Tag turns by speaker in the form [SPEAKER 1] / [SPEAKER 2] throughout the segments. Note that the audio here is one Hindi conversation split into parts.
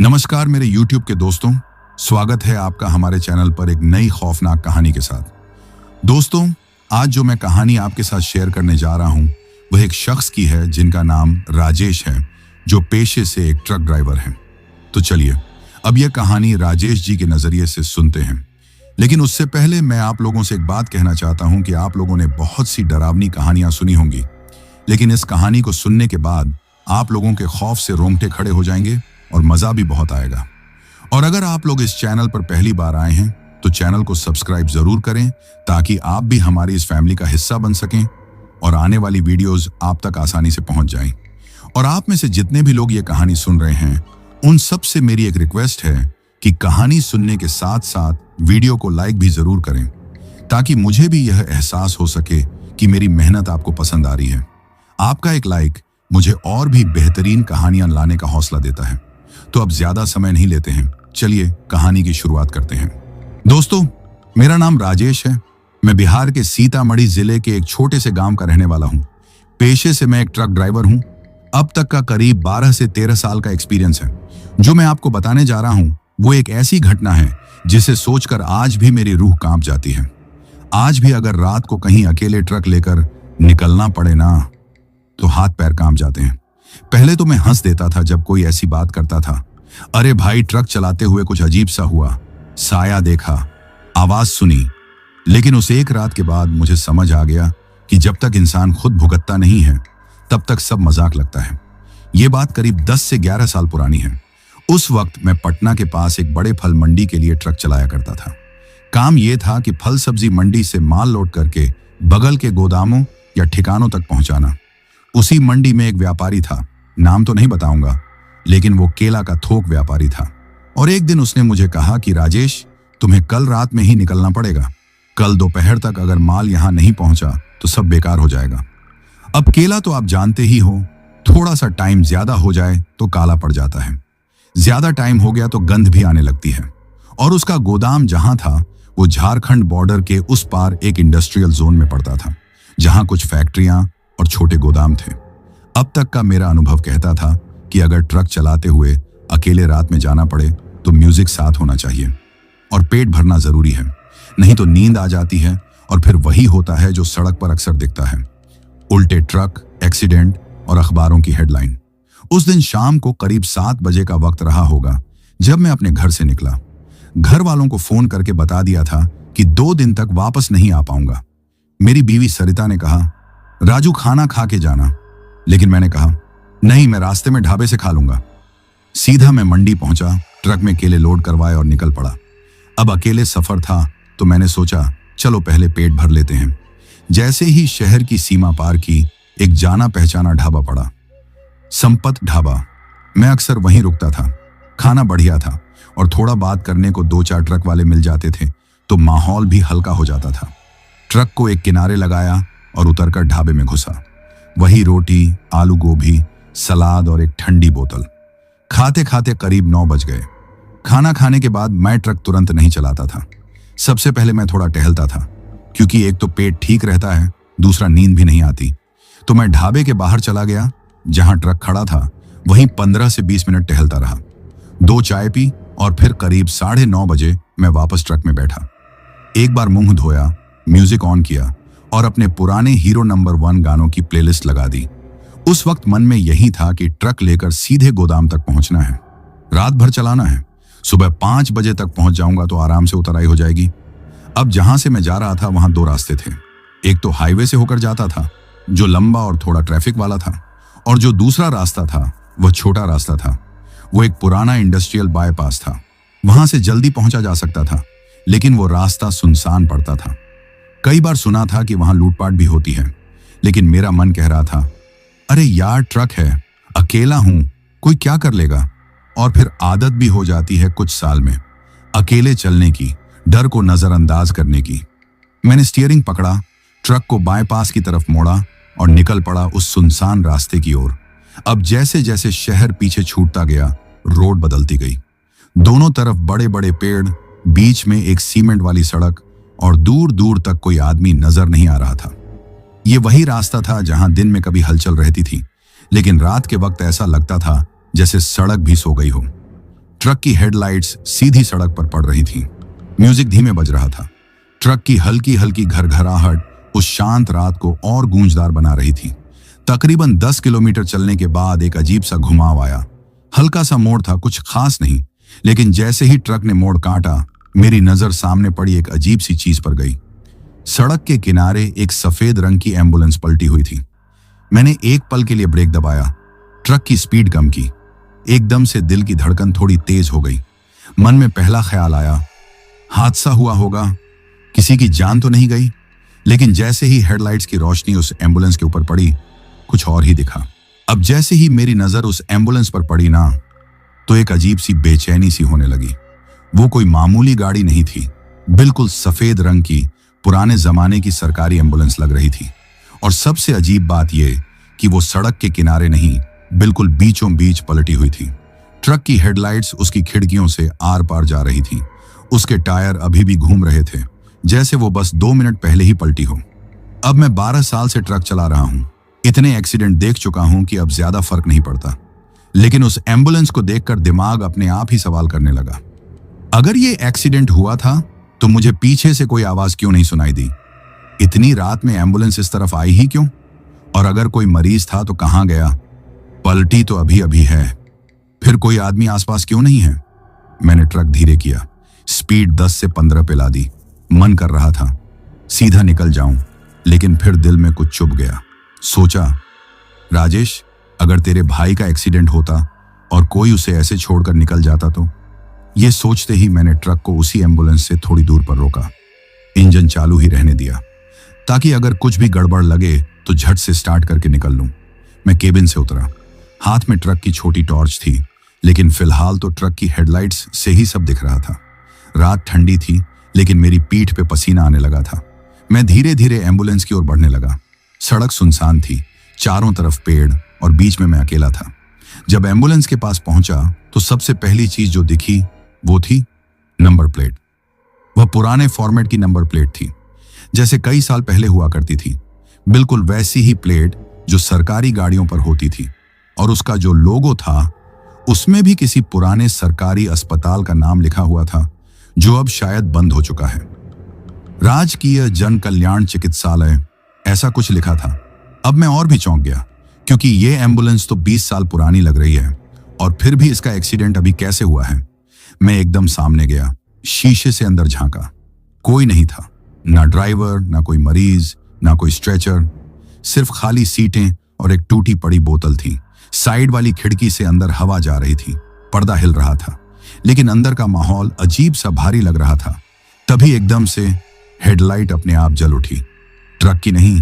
[SPEAKER 1] नमस्कार मेरे YouTube के दोस्तों, स्वागत है आपका हमारे चैनल पर एक नई खौफनाक कहानी के साथ। दोस्तों, आज जो मैं कहानी आपके साथ शेयर करने जा रहा हूं, वह एक शख्स की है जिनका नाम राजेश है, जो पेशे से एक ट्रक ड्राइवर है। तो चलिए अब यह कहानी राजेश जी के नजरिए से सुनते हैं। लेकिन उससे पहले मैं आप लोगों से एक बात कहना चाहता हूं कि आप लोगों ने बहुत सी डरावनी कहानियां सुनी होंगी, लेकिन इस कहानी को सुनने के बाद आप लोगों के खौफ से रोंगटे खड़े हो जाएंगे और मजा भी बहुत आएगा। और अगर आप लोग इस चैनल पर पहली बार आए हैं तो चैनल को सब्सक्राइब जरूर करें, ताकि आप भी हमारी इस फैमिली का हिस्सा बन सकें और आने वाली वीडियोस आप तक आसानी से पहुंच जाएं। और आप में से जितने भी लोग ये कहानी सुन रहे हैं, उन सब से मेरी एक रिक्वेस्ट है कि कहानी सुनने के साथ साथ वीडियो को लाइक भी जरूर करें, ताकि मुझे भी यह एहसास हो सके कि मेरी मेहनत आपको पसंद आ रही है। आपका एक लाइक मुझे और भी बेहतरीन कहानियां लाने का हौसला देता है। तो अब ज्यादा समय नहीं लेते हैं, चलिए कहानी की शुरुआत करते हैं। दोस्तों, मेरा नाम राजेश है। मैं बिहार के सीतामढ़ी जिले के एक छोटे से गांव का रहने वाला हूं। पेशे से मैं एक ट्रक ड्राइवर हूं। अब तक का करीब 12 से 13 साल का एक्सपीरियंस है। जो मैं आपको बताने जा रहा हूं वो एक ऐसी घटना है जिसे सोचकर आज भी मेरी रूह कांप जाती है। आज भी अगर रात को कहीं अकेले ट्रक लेकर निकलना पड़े ना, तो हाथ पैर कांप जाते हैं। पहले तो मैं हंस देता था जब कोई ऐसी बात करता था। अरे भाई, ट्रक चलाते हुए कुछ अजीब सा हुआ, साया देखा, आवाज सुनी। लेकिन उस एक रात के बाद मुझे समझ आ गया कि जब तक इंसान खुद भुगतता नहीं है, तब तक सब मजाक लगता है। ये बात करीब 10 से 11 साल पुरानी है। उस वक्त मैं पटना के पास एक बड़े फल मंडी के लिए ट्रक चलाया करता था। काम यह था कि फल सब्जी मंडी से माल लोड करके बगल के गोदामों या ठिकानों तक पहुंचाना। उसी मंडी में एक व्यापारी था, नाम तो नहीं बताऊंगा, लेकिन वो केला का थोक व्यापारी था। और एक दिन उसने मुझे कहा कि राजेश, तुम्हें कल रात में ही निकलना पड़ेगा। कल दोपहर तक अगर माल यहां नहीं पहुंचा तो सब बेकार हो जाएगा। अब केला तो आप जानते ही हो, थोड़ा सा टाइम ज्यादा हो जाए तो काला पड़ जाता है, ज्यादा टाइम हो गया तो गंध भी आने लगती है। और उसका गोदाम जहां था वो झारखंड बॉर्डर के उस पार एक इंडस्ट्रियल जोन में पड़ता था, जहां कुछ फैक्ट्रियां और छोटे गोदाम थे। अब तक का मेरा अनुभव कहता था कि अगर ट्रक चलाते हुए अकेले रात में जाना पड़े तो म्यूजिक साथ होना चाहिए और पेट भरना जरूरी है, नहीं तो नींद आ जाती है और फिर वही होता है जो सड़क पर अक्सर दिखता है, उल्टे ट्रक, एक्सीडेंट और अखबारों की हेडलाइन। उस दिन शाम को करीब 7 बजे का वक्त रहा होगा जब मैं अपने घर से निकला। घर वालों को फोन करके बता दिया था कि 2 दिन तक वापस नहीं आ पाऊंगा। मेरी बीवी सरिता ने कहा, राजू खाना खा के जाना, लेकिन मैंने कहा नहीं, मैं रास्ते में ढाबे से खा लूंगा। सीधा मैं मंडी पहुंचा, ट्रक में केले लोड करवाए और निकल पड़ा। अब अकेले सफर था तो मैंने सोचा चलो पहले पेट भर लेते हैं। जैसे ही शहर की सीमा पार की, एक जाना पहचाना ढाबा पड़ा, संपत ढाबा। मैं अक्सर वहीं रुकता था। खाना बढ़िया था और थोड़ा बात करने को 2-4 ट्रक वाले मिल जाते थे तो माहौल भी हल्का हो जाता था। ट्रक को एक किनारे लगाया और उतरकर ढाबे में घुसा। वही रोटी, आलू गोभी, सलाद और एक ठंडी बोतल। खाते खाते करीब 9 बज गए। खाना खाने के बाद मैं ट्रक तुरंत नहीं चलाता था। सबसे पहले मैं थोड़ा टहलता था, क्योंकि एक तो पेट ठीक रहता है, दूसरा नींद भी नहीं आती। तो मैं ढाबे के बाहर चला गया, जहां ट्रक खड़ा था, वहीं 15 से 20 मिनट टहलता रहा। 2 चाय पी और फिर करीब 9:30 बजे मैं वापस ट्रक में बैठा। एक बार मुंह धोया, म्यूजिक ऑन किया और अपने पुराने हीरो नंबर 1 गानों की प्लेलिस्ट लगा दी। उस वक्त मन में यही था कि ट्रक लेकर सीधे गोदाम तक पहुंचना है, रात भर चलाना है। सुबह 5 बजे तक पहुंच जाऊंगा तो आराम से उतराई हो जाएगी। अब जहां से मैं जा रहा था वहां 2 रास्ते थे। एक तो हाईवे से होकर जाता था, जो लंबा और थोड़ा ट्रैफिक वाला था, और जो दूसरा रास्ता था वह छोटा रास्ता था। वो एक पुराना इंडस्ट्रियल बाईपास था। वहां से जल्दी पहुंचा जा सकता था, लेकिन वो रास्ता सुनसान पड़ता था। कई बार सुना था कि वहां लूटपाट भी होती है, लेकिन मेरा मन कह रहा था, अरे यार, ट्रक है, अकेला हूं, कोई क्या कर लेगा। और फिर आदत भी हो जाती है कुछ साल में अकेले चलने की, डर को नजरअंदाज करने की। मैंने स्टीयरिंग पकड़ा, ट्रक को बाईपास की तरफ मोड़ा और निकल पड़ा उस सुनसान रास्ते की ओर। अब जैसे जैसे शहर पीछे छूटता गया, रोड बदलती गई। दोनों तरफ बड़े बड़े पेड़, बीच में एक सीमेंट वाली सड़क और दूर दूर तक कोई आदमी नजर नहीं आ रहा था। ये वही रास्ता था जहां दिन में कभी हलचल रहती थी, लेकिन रात के वक्त ऐसा लगता था जैसे सड़क भी सो गई हो। ट्रक की हेडलाइट्स सीधी सड़क पर पड़ रही थीं। म्यूजिक धीमे बज रहा था। ट्रक की हल्की हल्की घरघराहट उस शांत रात को और गूंजदार बना रही थी। तकरीबन 10 किलोमीटर चलने के बाद एक अजीब सा घुमाव आया। हल्का सा मोड़ था, कुछ खास नहीं, लेकिन जैसे ही ट्रक ने मोड़ काटा, मेरी नजर सामने पड़ी एक अजीब सी चीज पर गई। सड़क के किनारे एक सफेद रंग की एम्बुलेंस पलटी हुई थी। मैंने एक पल के लिए ब्रेक दबाया, ट्रक की स्पीड कम की। एकदम से दिल की धड़कन थोड़ी तेज हो गई। मन में पहला ख्याल आया, हादसा हुआ होगा, किसी की जान तो नहीं गई। लेकिन जैसे ही हेडलाइट्स की रोशनी उस एम्बुलेंस के ऊपर पड़ी, कुछ और ही दिखा। अब जैसे ही मेरी नजर उस एम्बुलेंस पर पड़ी ना, तो एक अजीब सी बेचैनी सी होने लगी। वो कोई मामूली गाड़ी नहीं थी, बिल्कुल सफेद रंग की पुराने जमाने की सरकारी एम्बुलेंस लग रही थी। और सबसे अजीब बात यह कि वो सड़क के किनारे नहीं, बिल्कुल बीचों बीच पलटी हुई थी। ट्रक की हेडलाइट्स उसकी खिड़कियों से आर पार जा रही थी। उसके टायर अभी भी घूम रहे थे, जैसे वो बस 2 मिनट पहले ही पलटी हो। अब मैं 12 साल से ट्रक चला रहा हूं, इतने एक्सीडेंट देख चुका हूं कि अब ज्यादा फर्क नहीं पड़ता। लेकिन उस एम्बुलेंस को देखकर दिमाग अपने आप ही सवाल करने लगा। अगर ये एक्सीडेंट हुआ था तो मुझे पीछे से कोई आवाज क्यों नहीं सुनाई दी? इतनी रात में एम्बुलेंस इस तरफ आई ही क्यों? और अगर कोई मरीज था तो कहां गया? पलटी तो अभी अभी है, फिर कोई आदमी आसपास क्यों नहीं है? मैंने ट्रक धीरे किया, स्पीड 10 से 15 पे ला दी। मन कर रहा था सीधा निकल जाऊं, लेकिन फिर दिल में कुछ चुभ गया। सोचा, राजेश, अगर तेरे भाई का एक्सीडेंट होता और कोई उसे ऐसे छोड़कर निकल जाता तो? ये सोचते ही मैंने ट्रक को उसी एम्बुलेंस से थोड़ी दूर पर रोका। इंजन चालू ही रहने दिया, ताकि अगर कुछ भी गड़बड़ लगे तो झट से स्टार्ट करके निकल लूं। मैं केबिन से उतरा। हाथ में ट्रक की छोटी टॉर्च थी, लेकिन फिलहाल तो ट्रक की हेडलाइट्स से ही सब दिख रहा था। रात ठंडी थी, लेकिन मेरी पीठ पे पसीना आने लगा था। मैं धीरे धीरे एम्बुलेंस की ओर बढ़ने लगा। सड़क सुनसान थी, चारों तरफ पेड़ और बीच में मैं अकेला था। जब एम्बुलेंस के पास पहुंचा तो सबसे पहली चीज जो दिखी वो थी नंबर प्लेट। वह पुराने फॉर्मेट की नंबर प्लेट थी, जैसे कई साल पहले हुआ करती थी। बिल्कुल वैसी ही प्लेट जो सरकारी गाड़ियों पर होती थी। और उसका जो लोगो था, उसमें भी किसी पुराने सरकारी अस्पताल का नाम लिखा हुआ था, जो अब शायद बंद हो चुका है। राजकीय जन कल्याण चिकित्सालय, ऐसा कुछ लिखा था। अब मैं और भी चौंक गया, क्योंकि ये एम्बुलेंस तो 20 साल पुरानी लग रही है, और फिर भी इसका एक्सीडेंट अभी कैसे हुआ है? मैं एकदम सामने गया, शीशे से अंदर झांका। कोई नहीं था, ना ड्राइवर, ना कोई मरीज, ना कोई स्ट्रेचर। सिर्फ खाली सीटें और एक टूटी पड़ी बोतल थी। साइड वाली खिड़की से अंदर हवा जा रही थी, पर्दा हिल रहा था, लेकिन अंदर का माहौल अजीब सा भारी लग रहा था। तभी एकदम से हेडलाइट अपने आप जल उठी। ट्रक की नहीं,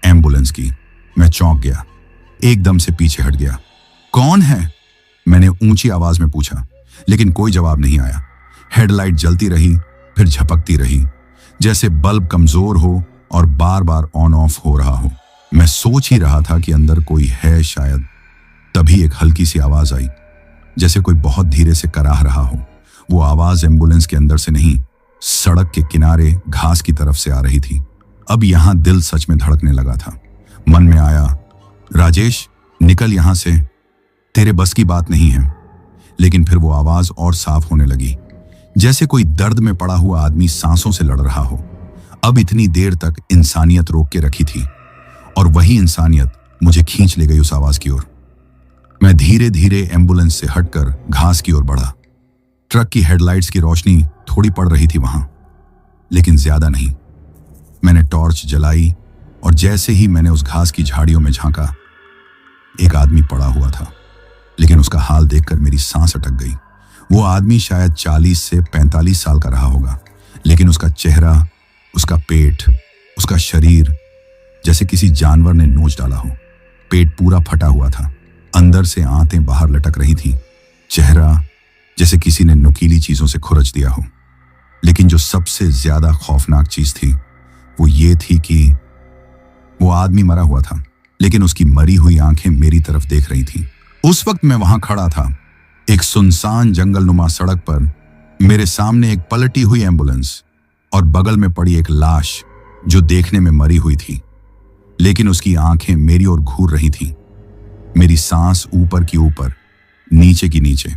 [SPEAKER 1] एम्बुलेंस की। मैं चौंक गया, एकदम से पीछे हट गया। कौन है? मैंने ऊंची आवाज में पूछा, लेकिन कोई जवाब नहीं आया। हेडलाइट जलती रही, फिर झपकती रही, जैसे बल्ब कमजोर हो और बार बार ऑन ऑफ हो रहा हो। मैं सोच ही रहा था कि अंदर कोई है शायद। तभी एक हल्की सी आवाज आई, जैसे कोई बहुत धीरे से कराह रहा हो। वो आवाज एम्बुलेंस के अंदर से नहीं, सड़क के किनारे घास की तरफ से आ रही थी। अब यहां दिल सच में धड़कने लगा था। मन में आया, राजेश, निकल यहां से, तेरे बस की बात नहीं है। लेकिन फिर वो आवाज और साफ होने लगी, जैसे कोई दर्द में पड़ा हुआ आदमी सांसों से लड़ रहा हो। अब इतनी देर तक इंसानियत रोक के रखी थी, और वही इंसानियत मुझे खींच ले गई उस आवाज की ओर। मैं धीरे धीरे एम्बुलेंस से हटकर घास की ओर बढ़ा। ट्रक की हेडलाइट्स की रोशनी थोड़ी पड़ रही थी वहां, लेकिन ज्यादा नहीं। मैंने टॉर्च जलाई, और जैसे ही मैंने उस घास की झाड़ियों में झांका, एक आदमी पड़ा हुआ था। लेकिन उसका हाल देखकर मेरी सांस अटक गई। वो आदमी शायद 40 से 45 साल का रहा होगा, लेकिन उसका चेहरा, उसका पेट, उसका शरीर जैसे किसी जानवर ने नोच डाला हो। पेट पूरा फटा हुआ था, अंदर से आंतें बाहर लटक रही थीं। चेहरा जैसे किसी ने नुकीली चीजों से खुरच दिया हो। लेकिन जो सबसे ज्यादा खौफनाक चीज थी, वो ये थी कि वो आदमी मरा हुआ था, लेकिन उसकी मरी हुई आंखें मेरी तरफ देख रही थीं। उस वक्त मैं वहां खड़ा था, एक सुनसान जंगलनुमा सड़क पर। मेरे सामने एक पलटी हुई एम्बुलेंस और बगल में पड़ी एक लाश जो देखने में मरी हुई थी, लेकिन उसकी आंखें मेरी ओर घूर रही थीं। मेरी सांस ऊपर की ऊपर, नीचे की नीचे,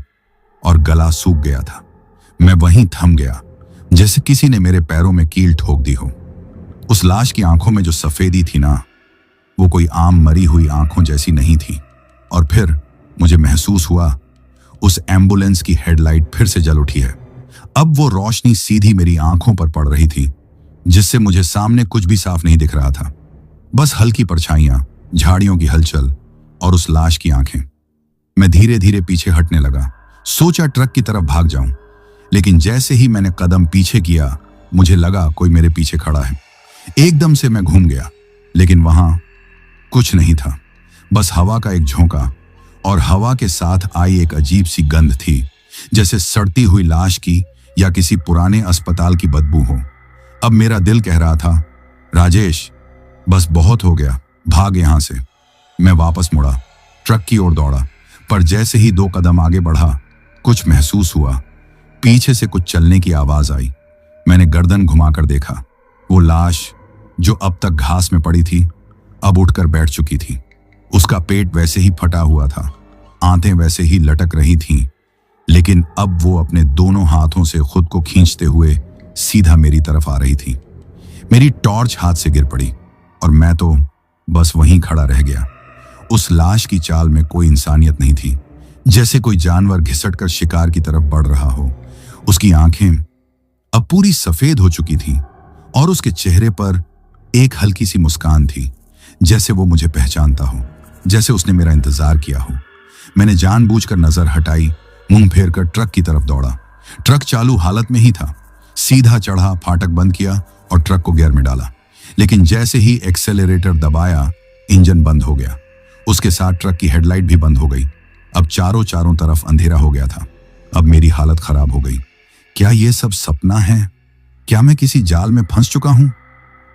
[SPEAKER 1] और गला सूख गया था। मैं वहीं थम गया, जैसे किसी ने मेरे पैरों में कील ठोक दी हो। उस लाश की आंखों में जो सफेदी थी ना, वो कोई आम मरी हुई आंखों जैसी नहीं थी। और फिर मुझे महसूस हुआ उस एम्बुलेंस की हेडलाइट फिर से जल उठी है। अब वो रोशनी सीधी मेरी आंखों पर पड़ रही थी, जिससे मुझे सामने कुछ भी साफ नहीं दिख रहा था, बस हल्की परछाइयां, झाड़ियों की हलचल और उस लाश की आंखें। मैं धीरे धीरे पीछे हटने लगा, सोचा ट्रक की तरफ भाग जाऊं, लेकिन जैसे ही मैंने कदम पीछे किया, मुझे लगा कोई मेरे पीछे खड़ा है। एकदम से मैं घूम गया, लेकिन वहां कुछ नहीं था, बस हवा का एक झोंका, और हवा के साथ आई एक अजीब सी गंध थी, जैसे सड़ती हुई लाश की या किसी पुराने अस्पताल की बदबू हो। अब मेरा दिल कह रहा था, राजेश, बस बहुत हो गया, भाग यहां से। मैं वापस मुड़ा, ट्रक की ओर दौड़ा, पर जैसे ही 2 कदम आगे बढ़ा, कुछ महसूस हुआ। पीछे से कुछ चलने की आवाज आई। मैंने गर्दन घुमाकर देखा। वो लाश जो अब तक घास में पड़ी थी, अब उठकर बैठ चुकी थी। उसका पेट वैसे ही फटा हुआ था, आंतें वैसे ही लटक रही थीं, लेकिन अब वो अपने दोनों हाथों से खुद को खींचते हुए सीधा मेरी तरफ आ रही थी। मेरी टॉर्च हाथ से गिर पड़ी और मैं तो बस वहीं खड़ा रह गया। उस लाश की चाल में कोई इंसानियत नहीं थी, जैसे कोई जानवर घिसटकर शिकार की तरफ बढ़ रहा हो। उसकी आंखें अब पूरी सफेद हो चुकी थीं और उसके चेहरे पर एक हल्की सी मुस्कान थी, जैसे वो मुझे पहचानता हो, जैसे उसने मेरा इंतजार किया हो। मैंने जानबूझकर नजर हटाई, मुंह फेरकर ट्रक की तरफ दौड़ा। ट्रक चालू हालत में ही था। सीधा चढ़ा, फाटक बंद किया और ट्रक को गियर में डाला, लेकिन जैसे ही एक्सेलरेटर दबाया, इंजन बंद हो गया। उसके साथ ट्रक की हेडलाइट भी बंद हो गई। अब चारों तरफ अंधेरा हो गया था। अब मेरी हालत खराब हो गई। क्या ये सब सपना है? क्या मैं किसी जाल में फंस चुका हूं?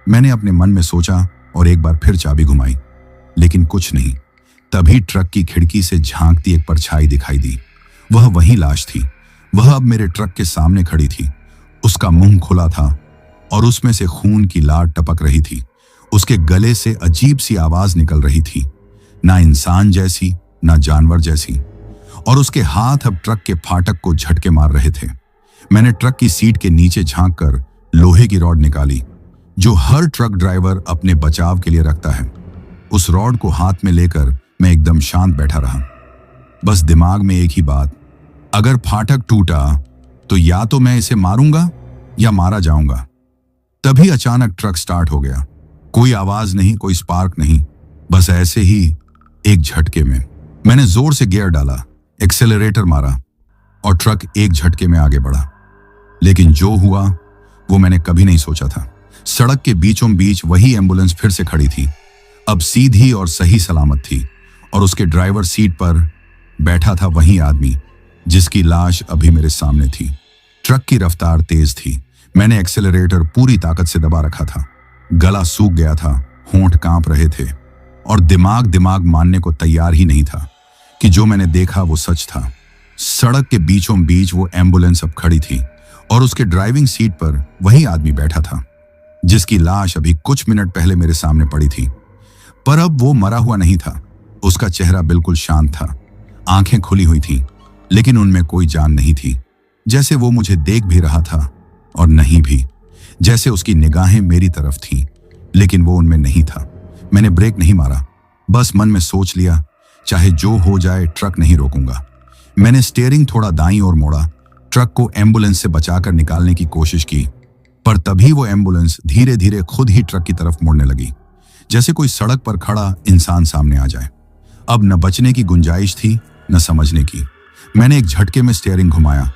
[SPEAKER 1] मैंने अपने मन में सोचा और एक बार फिर चाबी घुमाई, लेकिन कुछ नहीं। तभी ट्रक की खिड़की से झांकती एक परछाई दिखाई दी। वह वही लाश थी। वह अब मेरे ट्रक के सामने खड़ी थी। उसका मुंह खुला था और उसमें से खून की लाट टपक रही थी। उसके गले से अजीब सी आवाज निकल रही थी, ना इंसान जैसी, ना जानवर जैसी। और उसके हाथ अब ट्रक के फाटक को झटके मार रहे थे। मैंने ट्रक की सीट के नीचे झांककर लोहे की रॉड निकाली, जो हर ट्रक ड्राइवर अपने बचाव के लिए रखता है। उस रॉड को हाथ में लेकर मैं एकदम शांत बैठा रहा, बस दिमाग में एक ही बात, अगर फाटक टूटा तो या तो मैं इसे मारूंगा या मारा जाऊंगा। तभी अचानक ट्रक स्टार्ट हो गया। कोई आवाज नहीं, कोई स्पार्क नहीं, बस ऐसे ही एक झटके में। मैंने जोर से गियर डाला, एक्सेलरेटर मारा और ट्रक एक झटके में आगे बढ़ा। लेकिन जो हुआ वो मैंने कभी नहीं सोचा था। सड़क के बीचों बीच वही एम्बुलेंस फिर से खड़ी थी, अब सीधी और सही सलामत थी, और उसके ड्राइवर सीट पर बैठा था वही आदमी जिसकी लाश अभी मेरे सामने थी। ट्रक की रफ्तार तेज थी। मैंने एक्सेलरेटर पूरी ताकत से दबा रखा था। गला सूख गया था, होंठ कांप रहे थे और दिमाग मानने को तैयार ही नहीं था कि जो मैंने देखा वो सच था। सड़क के बीचों बीच वो एम्बुलेंस अब खड़ी थी और उसके ड्राइविंग सीट पर वही आदमी बैठा था जिसकी लाश अभी कुछ मिनट पहले मेरे सामने पड़ी थी। पर अब वो मरा हुआ नहीं था। उसका चेहरा बिल्कुल शांत था, आंखें खुली हुई थीं, लेकिन उनमें कोई जान नहीं थी। जैसे वो मुझे देख भी रहा था और नहीं भी, जैसे उसकी निगाहें मेरी तरफ थीं, लेकिन वो उनमें नहीं था। मैंने ब्रेक नहीं मारा, बस मन में सोच लिया, चाहे जो हो जाए ट्रक नहीं रोकूंगा। मैंने स्टीयरिंग थोड़ा दाईं ओर मोड़ा, ट्रक को एम्बुलेंस से बचाकर निकालने की कोशिश की, पर तभी वो एम्बुलेंस धीरे धीरे खुद ही ट्रक की तरफ मुड़ने लगी, जैसे कोई सड़क पर खड़ा इंसान सामने आ जाए। अब न बचने की गुंजाइश थी, न समझने की। मैंने एक झटके में स्टीयरिंग घुमाया,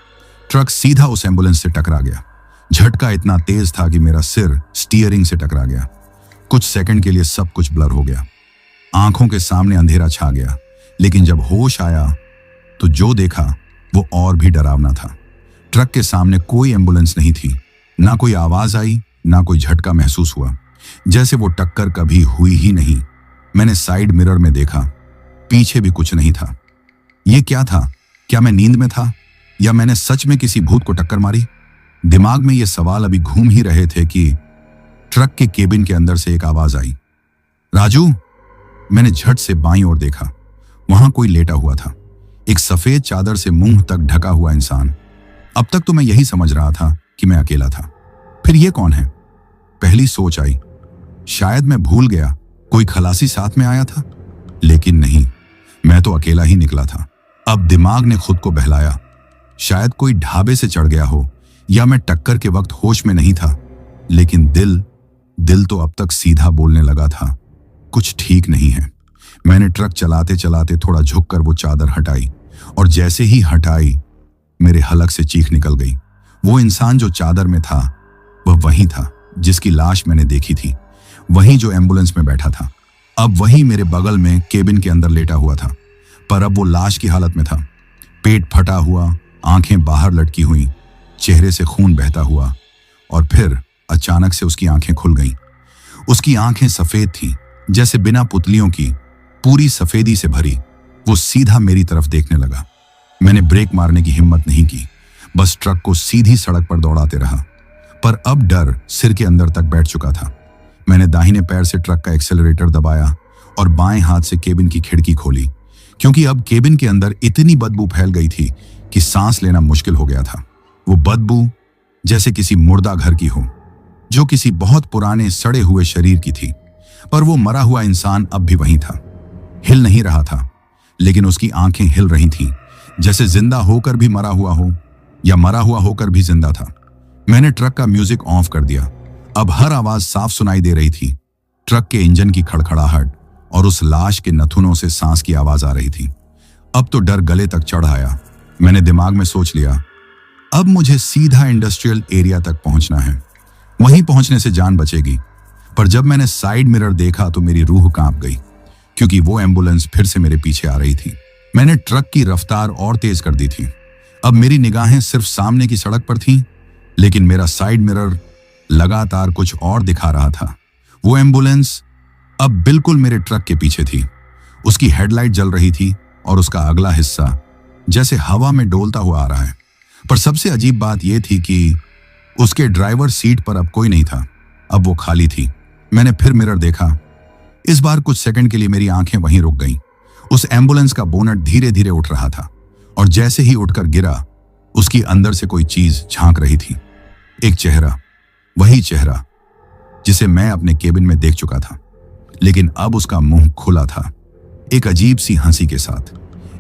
[SPEAKER 1] ट्रक सीधा उस एम्बुलेंस से टकरा गया। झटका इतना तेज था कि मेरा सिर स्टीयरिंग से टकरा गया। कुछ सेकंड के लिए सब कुछ ब्लर हो गया, आंखों के सामने अंधेरा छा गया। लेकिन जब होश आया तो जो देखा वो और भी डरावना था। ट्रक के सामने कोई एम्बुलेंस नहीं थी, ना कोई आवाज आई, ना कोई झटका महसूस हुआ, जैसे वो टक्कर कभी हुई ही नहीं। मैंने साइड मिरर में देखा, पीछे भी कुछ नहीं था। ये क्या था? क्या मैं नींद में था या मैंने सच में किसी भूत को टक्कर मारी? दिमाग में ये सवाल अभी घूम ही रहे थे कि ट्रक के केबिन के अंदर से एक आवाज आई, राजू। मैंने झट से बाईं ओर देखा, वहां कोई लेटा हुआ था, एक सफेद चादर से मुंह तक ढका हुआ इंसान। अब तक तो मैं यही समझ रहा था कि मैं अकेला था। फिर ये कौन है? पहली सोच आई, शायद मैं भूल गया, कोई खलासी साथ में आया था। लेकिन नहीं, मैं तो अकेला ही निकला था। अब दिमाग ने खुद को बहलाया, शायद कोई ढाबे से चढ़ गया हो या मैं टक्कर के वक्त होश में नहीं था। लेकिन दिल तो अब तक सीधा बोलने लगा था, कुछ ठीक नहीं है। मैंने ट्रक चलाते चलाते थोड़ा झुककर वो चादर हटाई, और जैसे ही हटाई मेरे हलक से चीख निकल गई। वो इंसान जो चादर में था वह वही था जिसकी लाश मैंने देखी थी, वही जो एम्बुलेंस में बैठा था। अब वही मेरे बगल में केबिन के अंदर लेटा हुआ था, पर अब वो लाश की हालत में था। पेट फटा हुआ, आंखें बाहर लटकी हुई, चेहरे से खून बहता हुआ। और फिर अचानक से उसकी आंखें खुल गईं। उसकी आंखें सफेद थीं, जैसे बिना पुतलियों की, पूरी सफेदी से भरी। वो सीधा मेरी तरफ देखने लगा। मैंने ब्रेक मारने की हिम्मत नहीं की, बस ट्रक को सीधी सड़क पर दौड़ाते रहा। पर अब डर सिर के अंदर तक बैठ चुका था। मैंने दाहिने पैर से ट्रक का एक्सेलरेटर दबाया और बाएं हाथ से केबिन की खिड़की खोली, क्योंकि अब केबिन के अंदर इतनी बदबू फैल गई थी कि सांस लेना मुश्किल हो गया था। वो बदबू जैसे किसी मुर्दा घर की हो, जो किसी बहुत पुराने सड़े हुए शरीर की थी। पर वो मरा हुआ इंसान अब भी वहीं था, हिल नहीं रहा था, लेकिन उसकी आंखें हिल रही थीं, जैसे जिंदा होकर भी मरा हुआ हो या मरा हुआ होकर भी जिंदा था। मैंने ट्रक का म्यूजिक ऑफ कर दिया। अब हर आवाज साफ सुनाई दे रही थी, ट्रक के इंजन की खड़खड़ाहट और उस लाश के नथुनों से सांस की आवाज आ रही थी। अब तो डर गले तक चढ़ आया। मैंने दिमाग में सोच लिया, अब मुझे सीधा इंडस्ट्रियल एरिया तक पहुंचना है, वहीं पहुंचने से जान बचेगी। पर जब मैंने साइड मिरर देखा तो मेरी रूह कांप गई, क्योंकि वो एम्बुलेंस फिर से मेरे पीछे आ रही थी। मैंने ट्रक की रफ्तार और तेज कर दी थी। अब मेरी निगाहें सिर्फ सामने की सड़क पर थीं, लेकिन मेरा साइड मिरर लगातार कुछ और दिखा रहा था। वो एम्बुलेंस अब बिल्कुल मेरे ट्रक के पीछे थी। उसकी हेडलाइट जल रही थी और उसका अगला हिस्सा जैसे हवा में डोलता हुआ आ रहा है। पर सबसे अजीब बात यह थी कि उसके ड्राइवर सीट पर अब कोई नहीं था, अब वो खाली थी। मैंने फिर मिरर देखा। इस बार कुछ सेकंड के लिए मेरी आंखें वहीं रुक गईं। उस एम्बुलेंस का बोनट धीरे धीरे उठ रहा था, और जैसे ही उठकर गिरा, उसकी अंदर से कोई चीज झांक रही थी। एक चेहरा, वही चेहरा जिसे मैं अपने केबिन में देख चुका था, लेकिन अब उसका मुंह खुला था, एक अजीब सी हंसी के साथ।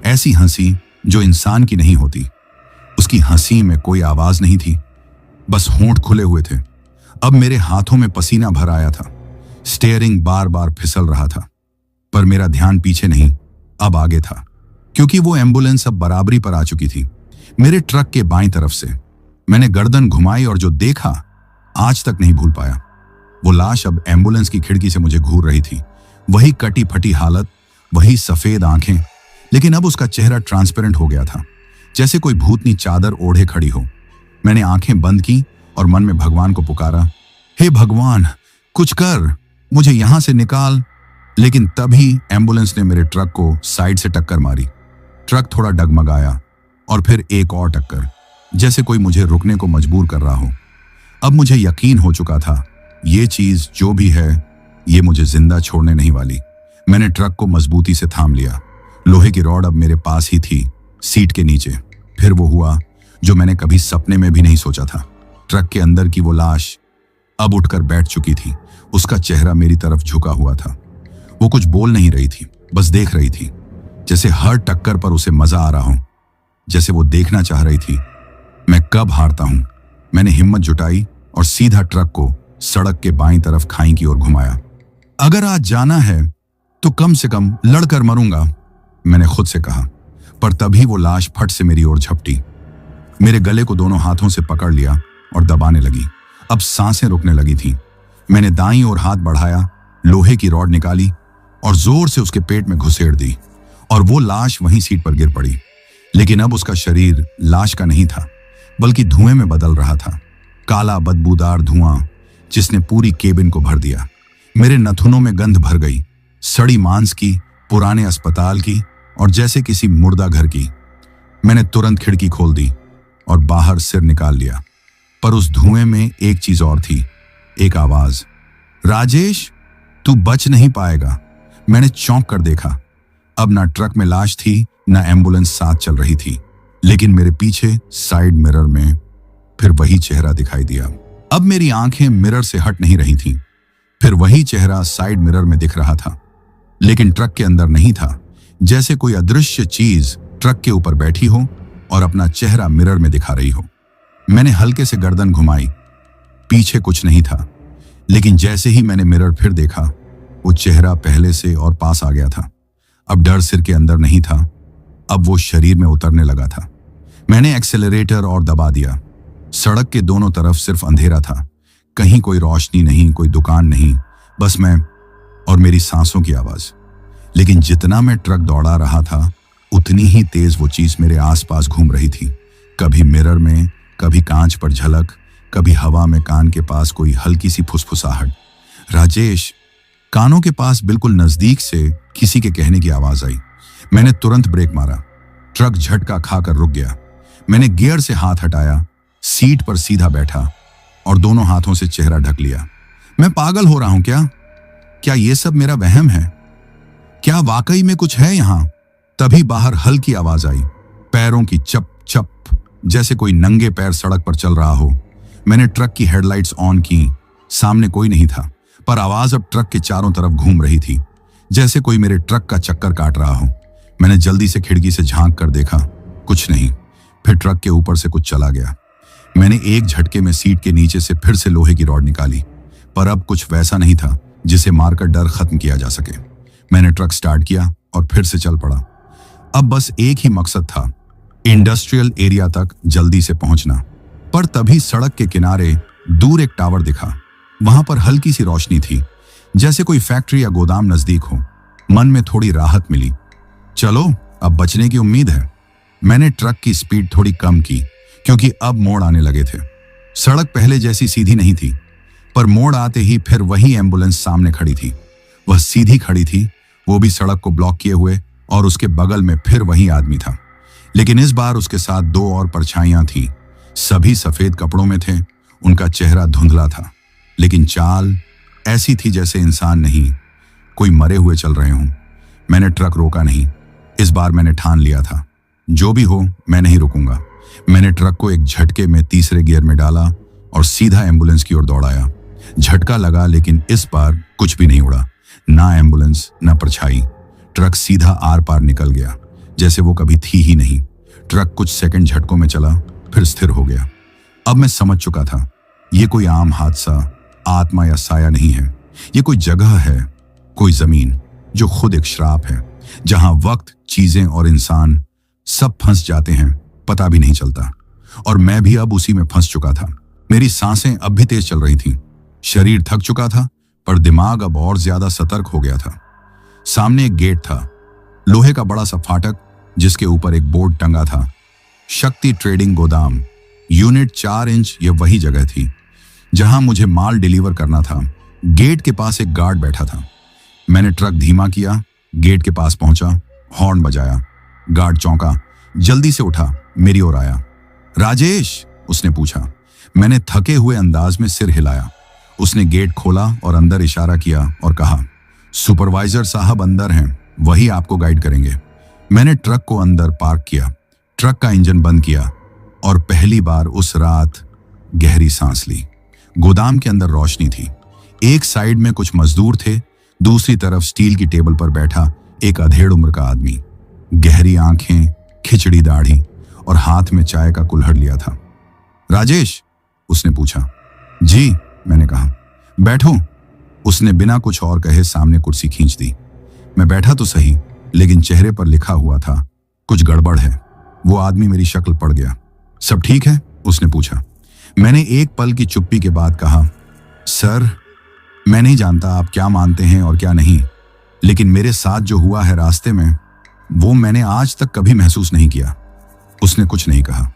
[SPEAKER 1] ऐसी हंसी जो इंसान की नहीं होती। उसकी हंसी में कोई आवाज नहीं थी, बस होंठ खुले हुए थे। अब मेरे हाथों में पसीना भर आया था, स्टीयरिंग बार बार फिसल रहा था। पर मेरा ध्यान पीछे नहीं, अब आगे था, क्योंकि वो एम्बुलेंस अब बराबरी पर आ चुकी थी, मेरे ट्रक के बाईं तरफ से। मैंने गर्दन घुमाई और जो देखा आज तक नहीं भूल पाया। वो लाश अब एम्बुलेंस की खिड़की से मुझे घूर रही थी। वही कटी फटी हालत, वही सफेद आंखें, लेकिन अब उसका चेहरा ट्रांसपेरेंट हो गया था, जैसे कोई भूतनी चादर ओढ़े खड़ी हो। मैंने आंखें बंद की और मन में भगवान को पुकारा, हे भगवान, कुछ कर, मुझे यहां से निकाल। लेकिन तभी एम्बुलेंस ने मेरे ट्रक को साइड से टक्कर मारी। ट्रक थोड़ा डगमगाया और फिर एक और टक्कर, जैसे कोई मुझे रुकने को मजबूर कर रहा हो। अब मुझे यकीन हो चुका था, ये चीज जो भी है, ये मुझे जिंदा छोड़ने नहीं वाली। मैंने ट्रक को मजबूती से थाम लिया। लोहे की रॉड अब मेरे पास ही थी, सीट के नीचे। फिर वो हुआ जो मैंने कभी सपने में भी नहीं सोचा था। ट्रक के अंदर की वो लाश अब उठकर बैठ चुकी थी। उसका चेहरा मेरी तरफ झुका हुआ था। वो कुछ बोल नहीं रही थी, बस देख रही थी, जैसे हर टक्कर पर उसे मजा आ रहा हो, जैसे वो देखना चाह रही थी मैं कब हारता हूं। मैंने हिम्मत जुटाई और सीधा ट्रक को सड़क के बाईं तरफ खाई की ओर घुमाया। अगर आज जाना है तो कम से कम लड़कर मरूंगा, मैंने खुद से कहा। पर तभी वो लाश फट से मेरी ओर झपटी, मेरे गले को दोनों हाथों से पकड़ लिया और दबाने लगी। अब सांसें रुकने लगी थीं। मैंने दाईं ओर हाथ बढ़ाया, लोहे की रॉड निकाली और जोर से उसके पेट में घुसेड़ दी, और वो लाश वहीं सीट पर गिर पड़ी। लेकिन अब उसका शरीर लाश का नहीं था, बल्कि धुएं में बदल रहा था, काला बदबूदार धुआं जिसने पूरी केबिन को भर दिया। मेरे नथुनों में गंध भर गई, सड़ी मांस की, पुराने अस्पताल की और जैसे किसी मुर्दा घर की। मैंने तुरंत खिड़की खोल दी और बाहर सिर निकाल लिया। पर उस धुएं में एक चीज और थी, एक आवाज, राजेश, तू बच नहीं पाएगा। मैंने चौंक कर देखा। अब ना ट्रक में लाश थी, न एम्बुलेंस साथ चल रही थी। लेकिन मेरे पीछे साइड मिरर में फिर वही चेहरा दिखाई दिया। अब मेरी आंखें मिरर से हट नहीं रही थीं। फिर वही चेहरा साइड मिरर में दिख रहा था, लेकिन ट्रक के अंदर नहीं था। जैसे कोई अदृश्य चीज ट्रक के ऊपर बैठी हो और अपना चेहरा मिरर में दिखा रही हो। मैंने हल्के से गर्दन घुमाई। पीछे कुछ नहीं था, लेकिन जैसे ही मैंने मिरर फिर देखा, वो चेहरा पहले से और पास आ गया था। अब डर सिर के अंदर नहीं था, अब वो शरीर में उतरने लगा था। मैंने एक्सेलरेटर और दबा दिया। सड़क के दोनों तरफ सिर्फ अंधेरा था, कहीं कोई रोशनी नहीं, कोई दुकान नहीं, बस मैं और मेरी सांसों की आवाज। लेकिन जितना मैं ट्रक दौड़ा रहा था, उतनी ही तेज वो चीज मेरे आसपास घूम रही थी। कभी मिरर में, कभी कांच पर झलक, कभी हवा में कान के पास कोई हल्की सी फुसफुसाहट। राजेश, कानों के पास बिल्कुल नजदीक से किसी के कहने की आवाज आई। मैंने तुरंत ब्रेक मारा। ट्रक झटका खाकर रुक गया। मैंने गियर से हाथ हटाया, सीट पर सीधा बैठा और दोनों हाथों से चेहरा ढक लिया। मैं पागल हो रहा हूं क्या? क्या ये सब मेरा वहम है? क्या वाकई में कुछ है यहां? तभी बाहर हल्की आवाज आई, पैरों की चप चप, जैसे कोई नंगे पैर सड़क पर चल रहा हो। मैंने ट्रक की हेडलाइट्स ऑन की। सामने कोई नहीं था, पर आवाज अब ट्रक के चारों तरफ घूम रही थी, जैसे कोई मेरे ट्रक का चक्कर काट रहा हो। मैंने जल्दी से खिड़की से झांक कर देखा, कुछ नहीं। फिर ट्रक के ऊपर से कुछ चला गया। मैंने एक झटके में सीट के नीचे से फिर से लोहे की रॉड निकाली, पर अब कुछ वैसा नहीं था जिसे मारकर डर खत्म किया जा सके। मैंने ट्रक स्टार्ट किया और फिर से चल पड़ा। अब बस एक ही मकसद था, इंडस्ट्रियल एरिया तक जल्दी से पहुंचना। पर तभी सड़क के किनारे दूर एक टावर दिखा। वहां पर हल्की सी रोशनी थी, जैसे कोई फैक्ट्री या गोदाम नजदीक हो। मन में थोड़ी राहत मिली। चलो, अब बचने की उम्मीद है। मैंने ट्रक की स्पीड थोड़ी कम की, क्योंकि अब मोड़ आने लगे थे। सड़क पहले जैसी सीधी नहीं थी, पर मोड़ आते ही फिर वही एम्बुलेंस सामने खड़ी थी। वह सीधी खड़ी थी, वो भी सड़क को ब्लॉक किए हुए, और उसके बगल में फिर वही आदमी था। लेकिन इस बार उसके साथ दो और परछाइयां थीं। सभी सफेद कपड़ों में थे। उनका चेहरा धुंधला था, लेकिन चाल ऐसी थी जैसे इंसान नहीं, कोई मरे हुए चल रहे हों। मैंने ट्रक रोका नहीं। इस बार मैंने ठान लिया था, जो भी हो मैं नहीं रुकूंगा। मैंने ट्रक को एक झटके में तीसरे गियर में डाला और सीधा एम्बुलेंस की ओर दौड़ाया। झटका लगा, लेकिन इस बार कुछ भी नहीं उड़ा, ना एम्बुलेंस ना परछाई। ट्रक सीधा आर पार निकल गया, जैसे वो कभी थी ही नहीं। ट्रक कुछ सेकंड झटकों में चला, फिर स्थिर हो गया। अब मैं समझ चुका था, ये कोई आम हादसा, आत्मा या साया नहीं है। ये कोई जगह है, कोई जमीन जो खुद एक श्राप है, जहां वक्त, चीजें और इंसान सब फंस जाते हैं, पता भी नहीं चलता। और मैं भी अब उसी में फंस चुका था। मेरी सांसें अब भी तेज चल रही थीं। शरीर थक चुका था, पर दिमाग अब और ज्यादा सतर्क हो गया था। सामने एक गेट था, लोहे का बड़ा सा फाटक, जिसके ऊपर एक बोर्ड टंगा था, शक्ति ट्रेडिंग गोदाम, यूनिट 4 इंच। ये वही जगह थी जहां मुझे माल डिलीवर करना था। गेट के पास एक गार्ड बैठा था। मैंने ट्रक धीमा किया, गेट के पास पहुंचा, हॉर्न बजाया। गार्ड चौंका, जल्दी से उठा, मेरी ओर आया। राजेश, उसने पूछा। मैंने थके हुए अंदाज में सिर हिलाया। उसने गेट खोला और अंदर इशारा किया और कहा, सुपरवाइजर साहब अंदर हैं, वही आपको गाइड करेंगे। मैंने ट्रक को अंदर पार्क किया, ट्रक का इंजन बंद किया और पहली बार उस रात गहरी सांस ली। गोदाम के अंदर रोशनी थी। एक साइड में कुछ मजदूर थे, दूसरी तरफ स्टील की टेबल पर बैठा एक अधेड़ उम्र का आदमी। गहरी आंखें, खिचड़ी दाढ़ी और हाथ में चाय का कुल्हड़ लिया था। राजेश, उसने पूछा। जी, मैंने कहा। बैठो, उसने बिना कुछ और कहे सामने कुर्सी खींच दी। मैं बैठा तो सही, लेकिन चेहरे पर लिखा हुआ था, कुछ गड़बड़ है। वो आदमी मेरी शक्ल पढ़ गया। सब ठीक है? उसने पूछा। मैंने एक पल की चुप्पी के बाद कहा, सर, मैं नहीं जानता आप क्या मानते हैं और क्या नहीं, लेकिन मेरे साथ जो हुआ है रास्ते में, वो मैंने आज तक कभी महसूस नहीं किया। उसने कुछ नहीं कहा,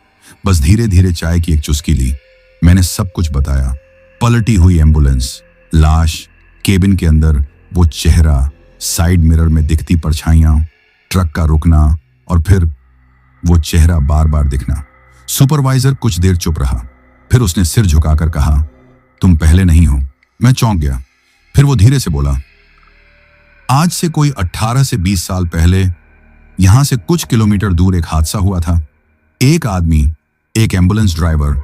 [SPEAKER 1] बस धीरे धीरे चाय की एक चुस्की ली। मैंने सब कुछ बताया। पलटी हुई एम्बुलेंस, लाश, केबिन के अंदर वो चेहरा, साइड मिरर में दिखती परछाइयां, ट्रक का रुकना और फिर वो चेहरा बार बार दिखना। सुपरवाइजर कुछ देर चुप रहा, फिर उसने सिर झुकाकर कहा, तुम पहले नहीं हो। मैं चौंक गया। फिर वो धीरे से बोला, आज से कोई 18 से 20 साल पहले यहां से कुछ किलोमीटर दूर एक हादसा हुआ था। एक आदमी, एक एम्बुलेंस ड्राइवर,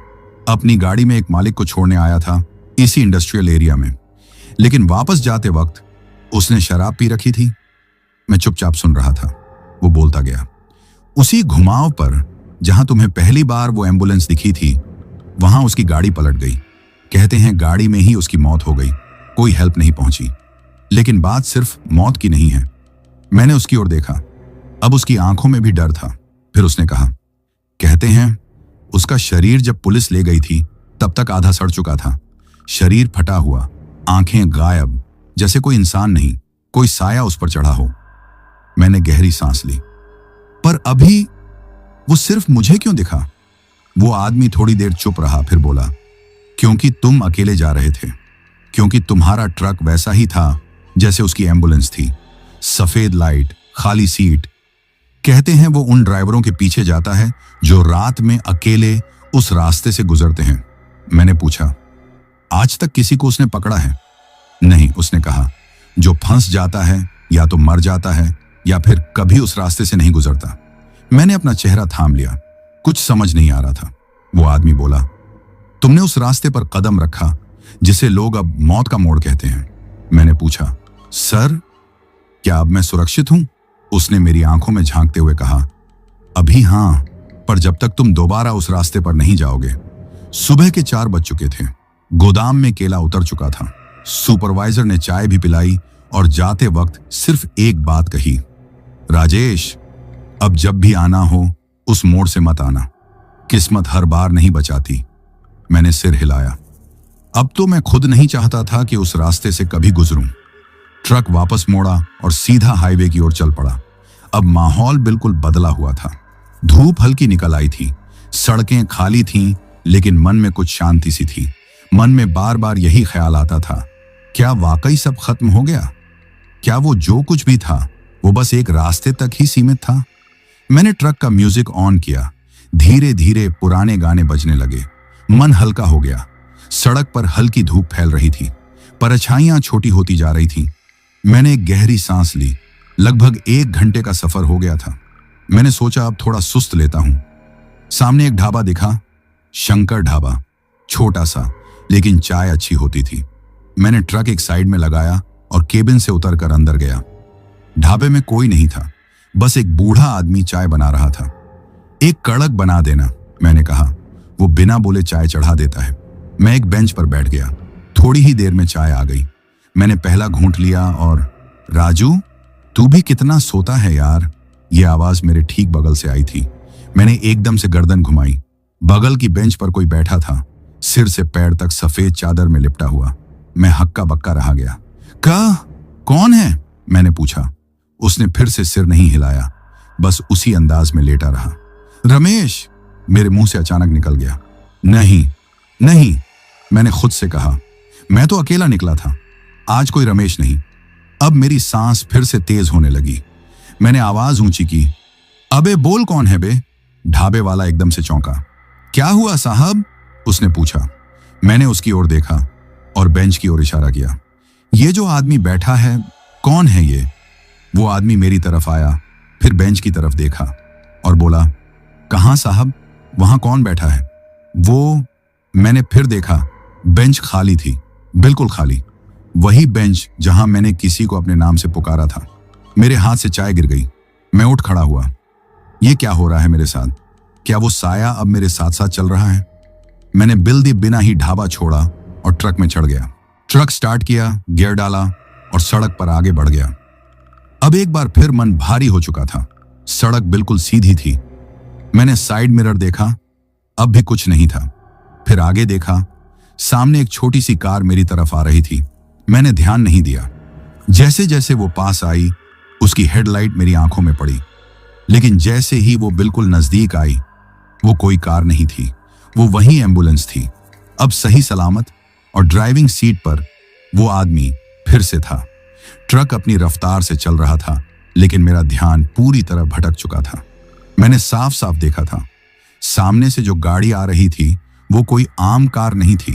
[SPEAKER 1] अपनी गाड़ी में एक मालिक को छोड़ने आया था इसी इंडस्ट्रियल एरिया में, लेकिन वापस जाते वक्त उसने शराब पी रखी थी। मैं चुपचाप सुन रहा था। वो बोलता गया, उसी घुमाव पर जहां तुम्हें पहली बार वो एम्बुलेंस दिखी थी, वहां उसकी गाड़ी पलट गई। कहते हैं गाड़ी में ही उसकी मौत हो गई, कोई हेल्प नहीं पहुंची। लेकिन बात सिर्फ मौत की नहीं है। मैंने उसकी ओर देखा, अब उसकी आंखों में भी डर था। फिर उसने कहा, कहते हैं उसका शरीर जब पुलिस ले गई थी तब तक आधा सड़ चुका था। शरीर फटा हुआ, आंखें गायब, जैसे कोई इंसान नहीं, कोई साया उस पर चढ़ा हो। मैंने गहरी सांस ली। पर अभी वो सिर्फ मुझे क्यों दिखा? वो आदमी थोड़ी देर चुप रहा, फिर बोला, क्योंकि तुम अकेले जा रहे थे, क्योंकि तुम्हारा ट्रक वैसा ही था जैसे उसकी एम्बुलेंस थी। सफेद लाइट, खाली सीट। कहते हैं वो उन ड्राइवरों के पीछे जाता है जो रात में अकेले उस रास्ते से गुजरते हैं। मैंने पूछा, आज तक किसी को उसने पकड़ा है? नहीं, उसने कहा, जो फंस जाता है या तो मर जाता है या फिर कभी उस रास्ते से नहीं गुजरता। मैंने अपना चेहरा थाम लिया, कुछ समझ नहीं आ रहा था। वो आदमी बोला, तुमने उस रास्ते पर कदम रखा जिसे लोग अब मौत का मोड़ कहते हैं। मैंने पूछा, सर, क्या अब मैं सुरक्षित हूं? उसने मेरी आंखों में झांकते हुए कहा, अभी हां, पर जब तक तुम दोबारा उस रास्ते पर नहीं जाओगे। सुबह के 4 बज चुके थे। गोदाम में केला उतर चुका था। सुपरवाइजर ने चाय भी पिलाई और जाते वक्त सिर्फ एक बात कही, राजेश, अब जब भी आना हो उस मोड़ से मत आना, किस्मत हर बार नहीं बचाती। मैंने सिर हिलाया। अब तो मैं खुद नहीं चाहता था कि उस रास्ते से कभी गुजरूं। ट्रक वापस मोड़ा और सीधा हाईवे की ओर चल पड़ा। अब माहौल बिल्कुल बदला हुआ था। धूप हल्की निकल आई थी, सड़कें खाली थीं, लेकिन मन में कुछ शांति सी थी। मन में बार बार यही ख्याल आता था, क्या वाकई सब खत्म हो गया? क्या वो जो कुछ भी था वो बस एक रास्ते तक ही सीमित था? मैंने ट्रक का म्यूजिक ऑन किया। धीरे धीरे पुराने गाने बजने लगे। मन हल्का हो गया। सड़क पर हल्की धूप फैल रही थी, परछाइयां छोटी होती जा रही थीं। मैंने एक गहरी सांस ली। लगभग 1 घंटे का सफर हो गया था। मैंने सोचा अब थोड़ा सुस्त लेता हूं। सामने एक ढाबा दिखा, शंकर ढाबा। छोटा सा, लेकिन चाय अच्छी होती थी। मैंने ट्रक एक साइड में लगाया और केबिन से उतरकर अंदर गया। ढाबे में कोई नहीं था, बस एक बूढ़ा आदमी चाय बना रहा था। एक कड़क बना देना, मैंने कहा। वो बिना बोले चाय चढ़ा देता है। मैं एक बेंच पर बैठ गया। थोड़ी ही देर में चाय आ गई। मैंने पहला घूंट लिया और, राजू, तू भी कितना सोता है यार। ये आवाज मेरे ठीक बगल से आई थी। मैंने एकदम से गर्दन घुमाई। बगल की बेंच पर कोई बैठा था, सिर से पैर तक सफेद चादर में लिपटा हुआ। मैं हक्का बक्का रह गया। कौन है? मैंने पूछा। उसने फिर से सिर नहीं हिलाया, बस उसी अंदाज में लेटा रहा। रमेश, मेरे मुंह से अचानक निकल गया। नहीं, मैंने खुद से कहा। मैं तो अकेला निकला था, आज कोई रमेश नहीं। अब मेरी सांस फिर से तेज होने लगी। मैंने आवाज ऊंची की, अबे बोल, कौन है बे? ढाबे वाला एकदम से चौंका। क्या हुआ साहब? उसने पूछा। मैंने उसकी ओर देखा और बेंच की ओर इशारा किया। ये जो आदमी बैठा है, कौन है ये? वो आदमी मेरी तरफ आया, फिर बेंच की तरफ देखा और बोला, कहां साहब, वहां कौन बैठा है? वो, मैंने फिर देखा। बेंच खाली थी, बिल्कुल खाली। वही बेंच जहां मैंने किसी को अपने नाम से पुकारा था। मेरे हाथ से चाय गिर गई। मैं उठ खड़ा हुआ। ये क्या हो रहा है मेरे साथ? क्या वो साया अब मेरे साथ साथ चल रहा है? मैंने बिल दिए बिना ही ढाबा छोड़ा और ट्रक में चढ़ गया। ट्रक स्टार्ट किया, गियर डाला और सड़क पर आगे बढ़ गया। अब एक बार फिर मन भारी हो चुका था। सड़क बिल्कुल सीधी थी। मैंने साइड मिरर देखा, अब भी कुछ नहीं था। फिर आगे देखा, सामने एक छोटी सी कार मेरी तरफ आ रही थी। मैंने ध्यान नहीं दिया। जैसे जैसे वो पास आई, उसकी हेडलाइट मेरी आंखों में पड़ी। लेकिन जैसे ही वो बिल्कुल नजदीक आई, वो कोई कार नहीं थी, वो वही एम्बुलेंस थी। अब सही सलामत, और ड्राइविंग सीट पर वो आदमी फिर से था। ट्रक अपनी रफ्तार से चल रहा था, लेकिन मेरा ध्यान पूरी तरह भटक चुका था। मैंने साफ साफ देखा था, सामने से जो गाड़ी आ रही थी वो कोई आम कार नहीं थी,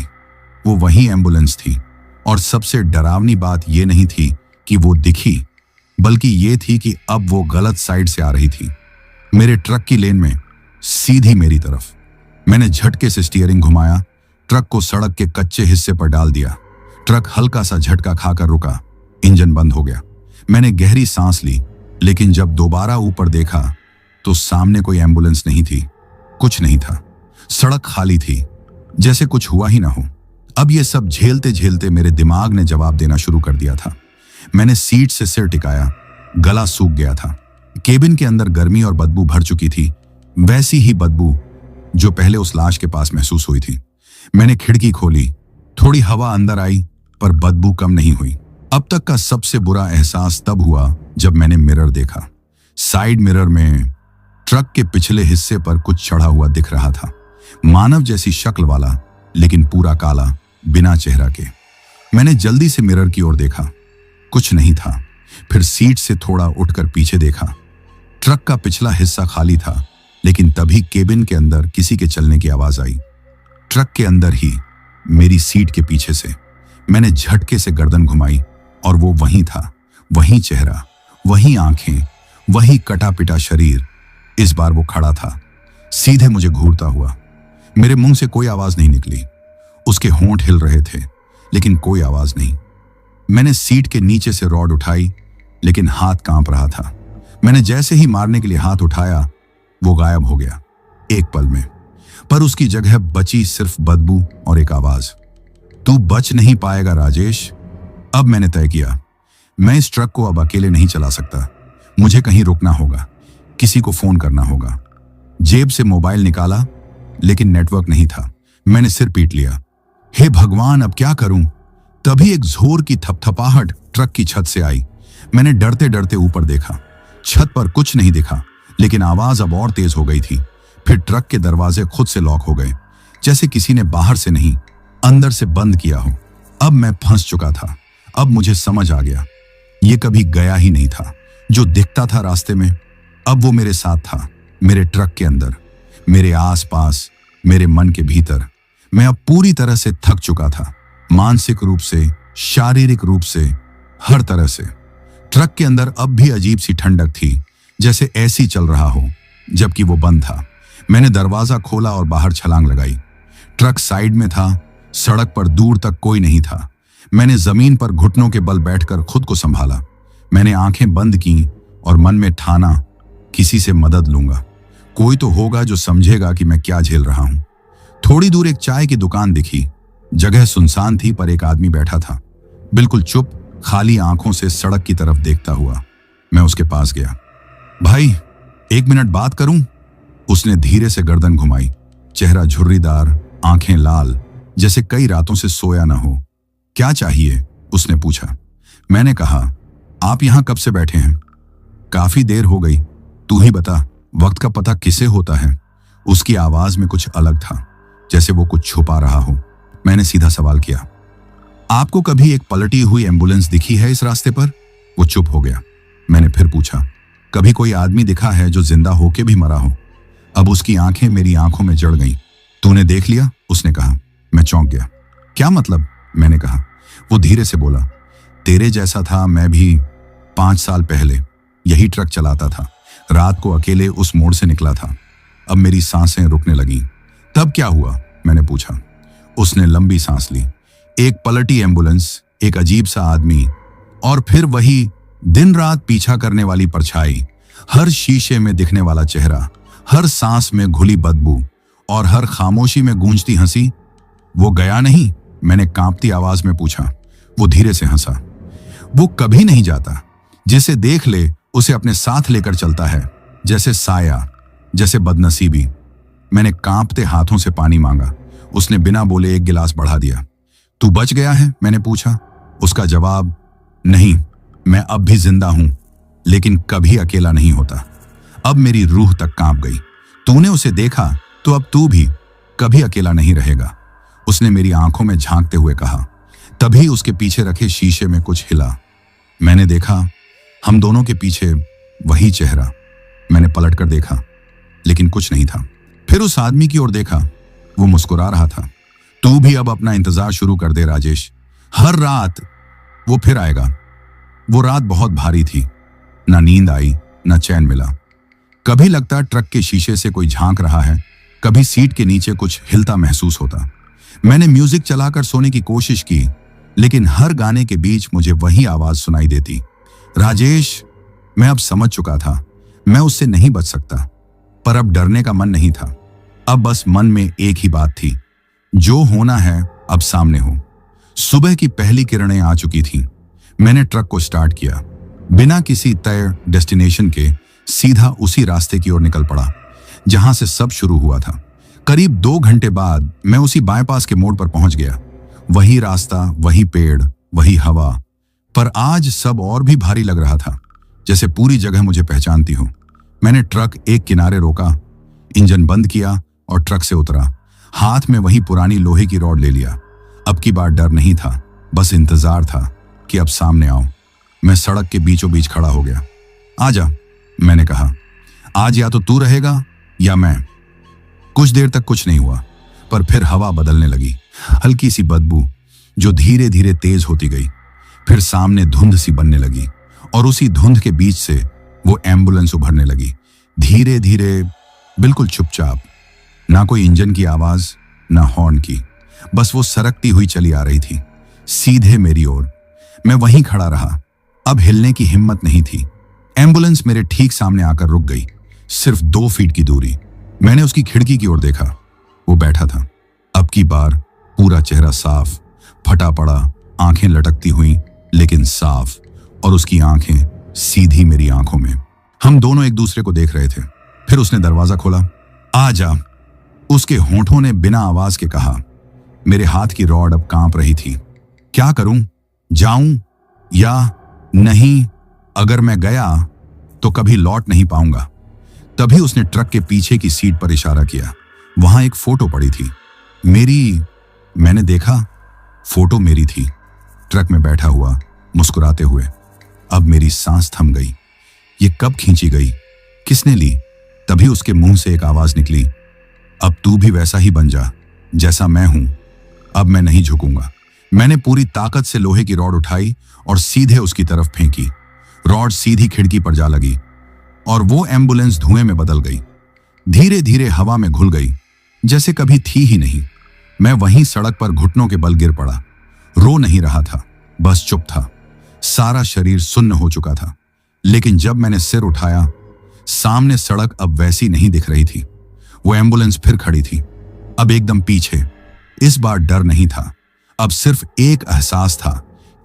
[SPEAKER 1] वो वही एम्बुलेंस थी। और सबसे डरावनी बात यह नहीं थी कि वो दिखी, बल्कि ये थी कि अब वो गलत साइड से आ रही थी, मेरे ट्रक की लेन में, सीधी मेरी तरफ। मैंने झटके से स्टीयरिंग घुमाया, ट्रक को सड़क के कच्चे हिस्से पर डाल दिया। ट्रक हल्का सा झटका खाकर रुका, इंजन बंद हो गया। मैंने गहरी सांस ली, लेकिन जब दोबारा ऊपर देखा तो सामने कोई एम्बुलेंस नहीं थी, कुछ नहीं था। सड़क खाली थी, जैसे कुछ हुआ ही ना हो। अब ये सब झेलते झेलते मेरे दिमाग ने जवाब देना शुरू कर दिया था। मैंने सीट से सिर टिकाया, गला सूख गया था। केबिन के अंदर गर्मी और बदबू भर चुकी थी, वैसी ही बदबू जो पहले उस लाश के पास महसूस हुई थी। मैंने खिड़की खोली, थोड़ी हवा अंदर आई, पर बदबू कम नहीं हुई। अब तक का सबसे बुरा एहसास तब हुआ जब मैंने मिरर देखा। साइड मिरर में ट्रक के पिछले हिस्से पर कुछ चढ़ा हुआ दिख रहा था, मानव जैसी शक्ल वाला, लेकिन पूरा काला, बिना चेहरा के। मैंने जल्दी से मिरर की ओर देखा, कुछ नहीं था। फिर सीट से थोड़ा उठकर पीछे देखा। ट्रक का पिछला हिस्सा खाली था, लेकिन तभी केबिन के अंदर किसी के चलने की आवाज आई। ट्रक के अंदर ही, मेरी सीट के पीछे से। मैंने झटके से गर्दन घुमाई और वो वहीं था, वहीं चेहरा, वहीं आंखें, वहीं कटा पिटा शरीर। इस बार वो खड़ा था, सीधे मुझे घूरता हुआ। मेरे मुंह से कोई आवाज नहीं निकली। उसके होंठ हिल रहे थे, लेकिन कोई आवाज नहीं। मैंने सीट के नीचे से रॉड उठाई, लेकिन हाथ कांप रहा था। मैंने जैसे ही मारने के लिए हाथ उठाया, वो गायब हो गया एक पल में। पर उसकी जगह बची सिर्फ बदबू और एक आवाज, तू बच नहीं पाएगा राजेश। अब मैंने तय किया, मैं इस ट्रक को अब अकेले नहीं चला सकता। मुझे कहीं रुकना होगा, किसी को फोन करना होगा। जेब से मोबाइल निकाला, लेकिन नेटवर्क नहीं था। मैंने सिर पीट लिया, हे भगवान, अब क्या करूं? तभी एक जोर की थपथपाहट ट्रक की छत से आई। मैंने डरते डरते ऊपर देखा। छत पर कुछ नहीं दिखा, लेकिन आवाज अब और तेज हो गई थी। फिर ट्रक के दरवाजे खुद से लॉक हो गए, जैसे किसी ने बाहर से नहीं, अंदर से बंद किया हो। अब मैं फंस चुका था। अब मुझे समझ आ गया, ये कभी गया ही नहीं था। जो दिखता था रास्ते में, अब वो मेरे साथ था, मेरे ट्रक के अंदर, मेरे आसपास, मेरे मन के भीतर। मैं अब पूरी तरह से थक चुका था, मानसिक रूप से, शारीरिक रूप से, हर तरह से। ट्रक के अंदर अब भी अजीब सी ठंडक थी, जैसे ऐसी चल रहा हो, जबकि वो बंद था। मैंने दरवाजा खोला और बाहर छलांग लगाई। ट्रक साइड में था, सड़क पर दूर तक कोई नहीं था। मैंने जमीन पर घुटनों के बल बैठकर खुद को संभाला। मैंने आंखें बंद की और मन में ठाना, किसी से मदद लूंगा। कोई तो होगा जो समझेगा कि मैं क्या झेल रहा हूं। थोड़ी दूर एक चाय की दुकान दिखी। जगह सुनसान थी, पर एक आदमी बैठा था, बिल्कुल चुप, खाली आंखों से सड़क की तरफ देखता हुआ। मैं उसके पास गया। भाई, 1 मिनट बात करूं? उसने धीरे से गर्दन घुमाई, चेहरा झुर्रीदार, आंखें लाल, जैसे कई रातों से सोया ना हो। क्या चाहिए? उसने पूछा। मैंने कहा, आप यहां कब से बैठे हैं? काफी देर हो गई। तू ही बता, वक्त का पता किसे होता है? उसकी आवाज में कुछ अलग था, जैसे वो कुछ छुपा रहा हो। मैंने सीधा सवाल किया, आपको कभी एक पलटी हुई एम्बुलेंस दिखी है इस रास्ते पर? वो चुप हो गया। मैंने फिर पूछा, कभी कोई आदमी दिखा है जो जिंदा होके भी मरा हो? अब उसकी आंखें मेरी आंखों में जड़ गईं। तूने देख लिया? उसने कहा। मैं चौंक गया। क्या मतलब? मैंने कहा। वो धीरे से बोला, तेरे जैसा था मैं भी 5 साल पहले। यही ट्रक चलाता था, रात को अकेले उस मोड़ से निकला था। अब मेरी सांसें रुकने लगीं। तब क्या हुआ? मैंने पूछा। उसने लंबी सांस ली। एक पलटी एम्बुलेंस, एक अजीब सा आदमी, और फिर वही दिन रात पीछा करने वाली परछाई, हर शीशे में दिखने वाला चेहरा, हर सांस में घुली बदबू और हर खामोशी में गूंजती हंसी। वो गया नहीं? मैंने कांपती आवाज में पूछा। वो धीरे से हंसा। वो कभी नहीं जाता। जिसे देख ले उसे अपने साथ लेकर चलता है, जैसे साया, जैसे बदनसीबी। मैंने कांपते हाथों से पानी मांगा। उसने बिना बोले एक गिलास बढ़ा दिया। तू बच गया है? मैंने पूछा। उसका जवाब, नहीं, मैं अब भी जिंदा हूं, लेकिन कभी अकेला नहीं होता। अब मेरी रूह तक कांप गई। तूने उसे देखा तो अब तू भी कभी अकेला नहीं रहेगा, उसने मेरी आंखों में झांकते हुए कहा। तभी उसके पीछे रखे शीशे में कुछ हिला। मैंने देखा, हम दोनों के पीछे वही चेहरा। मैंने पलटकर देखा, लेकिन कुछ नहीं था। फिर उस आदमी की ओर देखा। वो मुस्कुरा रहा था। तू भी अब अपना इंतजार शुरू कर दे राजेश। हर रात वो फिर आएगा। वो रात बहुत भारी थी, ना नींद आई, ना चैन मिला। कभी लगता ट्रक के शीशे से कोई झांक रहा है, कभी सीट के नीचे कुछ हिलता महसूस होता। मैंने म्यूजिक चलाकर सोने की कोशिश की, लेकिन हर गाने के बीच मुझे वही आवाज सुनाई देती, राजेश। मैं अब समझ चुका था, मैं उससे नहीं बच सकता। पर अब डरने का मन नहीं था। अब बस मन में एक ही बात थी, जो होना है अब सामने हो। सुबह की पहली किरणें आ चुकी थीं। मैंने ट्रक को स्टार्ट किया, बिना किसी तय डेस्टिनेशन के सीधा उसी रास्ते की ओर निकल पड़ा जहां से सब शुरू हुआ था। करीब 2 घंटे बाद मैं उसी बाईपास के मोड़ पर पहुंच गया। वही रास्ता, वही पेड़, वही हवा, पर आज सब और भी भारी लग रहा था, जैसे पूरी जगह मुझे पहचानती हो। मैंने ट्रक एक किनारे रोका, इंजन बंद किया और ट्रक से उतरा। हाथ में वही पुरानी लोहे की रॉड ले लिया। अब की बार डर नहीं था, बस इंतजार था कि अब सामने आओ। मैं सड़क के बीचों बीच खड़ा हो गया। आजा, मैंने कहा। आज या तो तू रहेगा या मैं। कुछ देर तक कुछ नहीं हुआ, पर फिर हवा बदलने लगी। हल्की सी बदबू जो धीरे धीरे तेज होती गई। फिर सामने धुंध सी बनने लगी और उसी धुंध के बीच से वो एम्बुलेंस उभरने लगी, धीरे धीरे, बिल्कुल चुपचाप। ना कोई इंजन की आवाज, ना हॉर्न की, बस वो सरकती हुई चली आ रही थी, सीधे मेरी ओर। मैं वहीं खड़ा रहा, अब हिलने की हिम्मत नहीं थी। एम्बुलेंस मेरे ठीक सामने आकर रुक गई, सिर्फ 2 फीट की दूरी। मैंने उसकी खिड़की की ओर देखा, वो बैठा था। अब की बार पूरा चेहरा साफ, फटा पड़ा, आंखें लटकती हुई लेकिन साफ, और उसकी आंखें सीधी मेरी आंखों में। हम दोनों एक दूसरे को देख रहे थे। फिर उसने दरवाजा खोला। आ जा, उसके होंठों ने बिना आवाज के कहा। मेरे हाथ की रॉड अब कांप रही थी। क्या करूं? जाऊं या नहीं? अगर मैं गया तो कभी लौट नहीं पाऊंगा। तभी उसने ट्रक के पीछे की सीट पर इशारा किया। वहां एक फोटो पड़ी थी मेरी। मैंने देखा, फोटो मेरी थी, ट्रक में बैठा हुआ, मुस्कुराते हुए। अब मेरी सांस थम गई। ये कब खींची गई? किसने ली? तभी उसके मुंह से एक आवाज निकली, अब तू भी वैसा ही बन जा जैसा मैं हूं। अब मैं नहीं झुकूंगा। मैंने पूरी ताकत से लोहे की रॉड उठाई और सीधे उसकी तरफ फेंकी। रॉड सीधी खिड़की पर जा लगी और वो एम्बुलेंस धुएं में बदल गई, धीरे धीरे हवा में घुल गई, जैसे कभी थी ही नहीं। मैं वहीं सड़क पर घुटनों के बल गिर पड़ा। रो नहीं रहा था, बस चुप था। सारा शरीर सुन्न हो चुका था। लेकिन जब मैंने सिर उठाया, सामने सड़क अब वैसी नहीं दिख रही थी। वो एम्बुलेंस फिर खड़ी थी, अब एकदम पीछे। इस बार डर नहीं था, अब सिर्फ एक एहसास था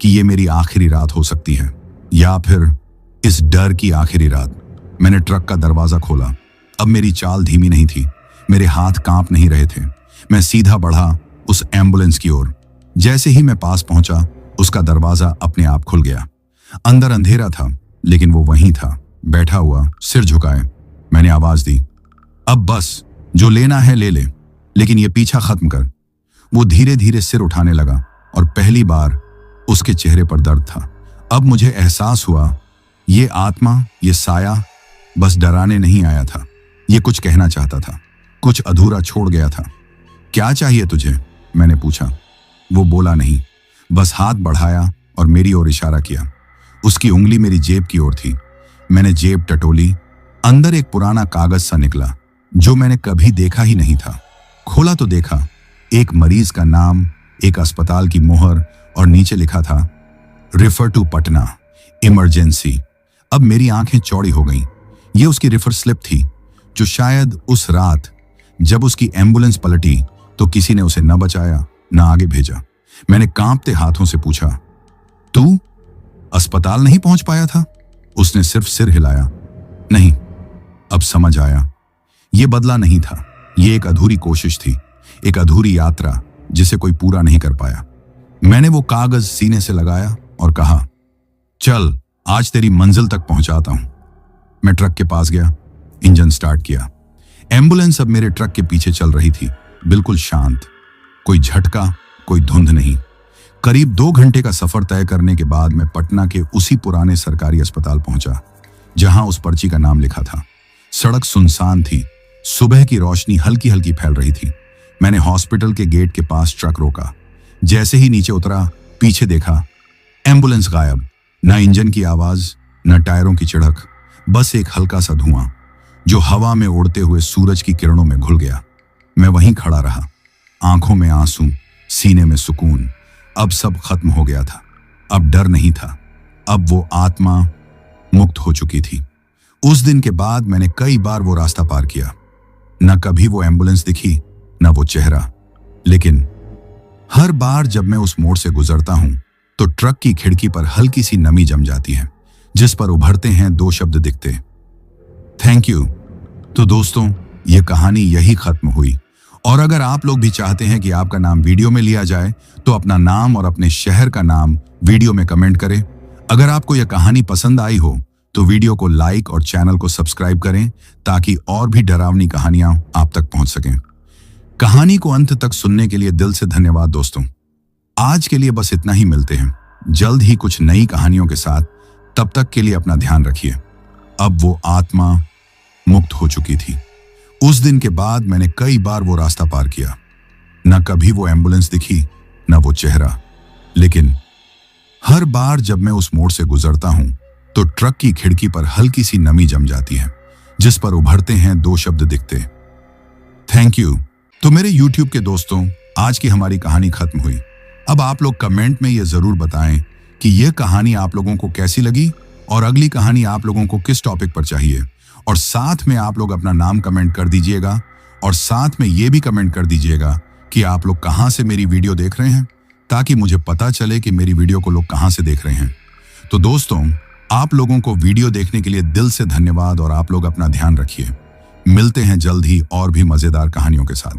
[SPEAKER 1] कि ये मेरी आखिरी रात हो सकती है, या फिर इस डर की आखिरी रात। मैंने ट्रक का दरवाजा खोला। अब मेरी चाल धीमी नहीं थी, मेरे हाथ कांप नहीं रहे थे। मैं सीधा बढ़ा उस एम्बुलेंस की ओर। जैसे ही मैं पास पहुंचा, उसका दरवाजा अपने आप खुल गया। अंदर अंधेरा था, लेकिन वो वहीं था, बैठा हुआ, सिर झुकाए। मैंने आवाज दी, अब बस, जो लेना है ले ले, लेकिन ये पीछा खत्म कर। वो धीरे धीरे सिर उठाने लगा और पहली बार उसके चेहरे पर दर्द था। अब मुझे एहसास हुआ, ये आत्मा, ये साया बस डराने नहीं आया था, ये कुछ कहना चाहता था, कुछ अधूरा छोड़ गया था। क्या चाहिए तुझे? मैंने पूछा। वो बोला नहीं, बस हाथ बढ़ाया और मेरी ओर इशारा किया। उसकी उंगली मेरी जेब की ओर थी। मैंने जेब टटोली, अंदर एक पुराना कागज सा निकला जो मैंने कभी देखा ही नहीं था। खोला तो देखा, एक मरीज का नाम, एक अस्पताल की मोहर और नीचे लिखा था, रेफर टू पटना, इमरजेंसी। अब मेरी आंखें चौड़ी हो गईं। ये उसकी रेफर स्लिप थी, जो शायद उस रात जब उसकी एम्बुलेंस पलटी तो किसी ने उसे न बचाया, न आगे भेजा। मैंने कांपते हाथों से पूछा, तू अस्पताल नहीं पहुंच पाया था? उसने सिर्फ सिर हिलाया। नहीं। अब समझ आया, ये बदला नहीं था, ये एक अधूरी कोशिश थी, एक अधूरी यात्रा जिसे कोई पूरा नहीं कर पाया। मैंने वो कागज सीने से लगाया और कहा, चल आज तेरी मंजिल तक पहुंचाता हूं। मैं ट्रक के पास गया, इंजन स्टार्ट किया। एम्बुलेंस अब मेरे ट्रक के पीछे चल रही थी, बिल्कुल शांत, कोई झटका, कोई धुंध नहीं। करीब 2 घंटे का सफर तय करने के बाद मैं पटना के उसी पुराने सरकारी अस्पताल पहुंचा जहां उस पर्ची का नाम लिखा था। सड़क सुनसान थी, सुबह की रोशनी हल्की हल्की फैल रही थी। मैंने हॉस्पिटल के गेट के पास ट्रक रोका। जैसे ही नीचे उतरा, पीछे देखा, एम्बुलेंस गायब, ना इंजन की आवाज, न टायरों की चिड़क, बस एक हल्का सा धुआं जो हवा में उड़ते हुए सूरज की किरणों में घुल गया। मैं वहीं खड़ा रहा, आंखों में आंसू, सीने में सुकून। अब सब खत्म हो गया था। अब डर नहीं था, अब वो आत्मा मुक्त हो चुकी थी। उस दिन के बाद मैंने कई बार वो रास्ता पार किया। न कभी वो एम्बुलेंस दिखी, न वो चेहरा, लेकिन हर बार जब मैं उस मोड़ से गुजरता हूं तो ट्रक की खिड़की पर हल्की सी नमी जम जाती है, जिस पर उभरते हैं दो शब्द दिखते, थैंक यू। तो दोस्तों, ये कहानी यही खत्म हुई। और अगर आप लोग भी चाहते हैं कि आपका नाम वीडियो में लिया जाए तो अपना नाम और अपने शहर का नाम वीडियो में कमेंट करें। अगर आपको यह कहानी पसंद आई हो तो वीडियो को लाइक और चैनल को सब्सक्राइब करें ताकि और भी डरावनी कहानियां आप तक पहुंच सकें। कहानी को अंत तक सुनने के लिए दिल से धन्यवाद दोस्तों। आज के लिए बस इतना ही, मिलते हैं जल्द ही कुछ नई कहानियों के साथ। तब तक के लिए अपना ध्यान रखिए। अब वो आत्मा मुक्त हो चुकी थी। उस दिन के बाद मैंने कई बार वो रास्ता पार किया। न कभी वो एम्बुलेंस दिखी, न वो चेहरा, लेकिन हर बार जब मैं उस मोड़ से गुजरता हूं तो ट्रक की खिड़की पर हल्की सी नमी जम जाती है, जिस पर उभरते हैं दो शब्द दिखते, थैंक यू। तो मेरे YouTube के दोस्तों, आज की हमारी कहानी खत्म हुई। अब आप लोग कमेंट में ये जरूर बताएं कि यह कहानी आप लोगों को कैसी लगी और अगली कहानी आप लोगों को किस टॉपिक पर चाहिए। और साथ में आप लोग अपना नाम कमेंट कर दीजिएगा और साथ में ये भी कमेंट कर दीजिएगा कि आप लोग कहां से मेरी वीडियो देख रहे हैं, ताकि मुझे पता चले कि मेरी वीडियो को लोग कहां से देख रहे हैं। तो दोस्तों, आप लोगों को वीडियो देखने के लिए दिल से धन्यवाद और आप लोग अपना ध्यान रखिए। मिलते हैं जल्द ही और भी मजेदार कहानियों के साथ।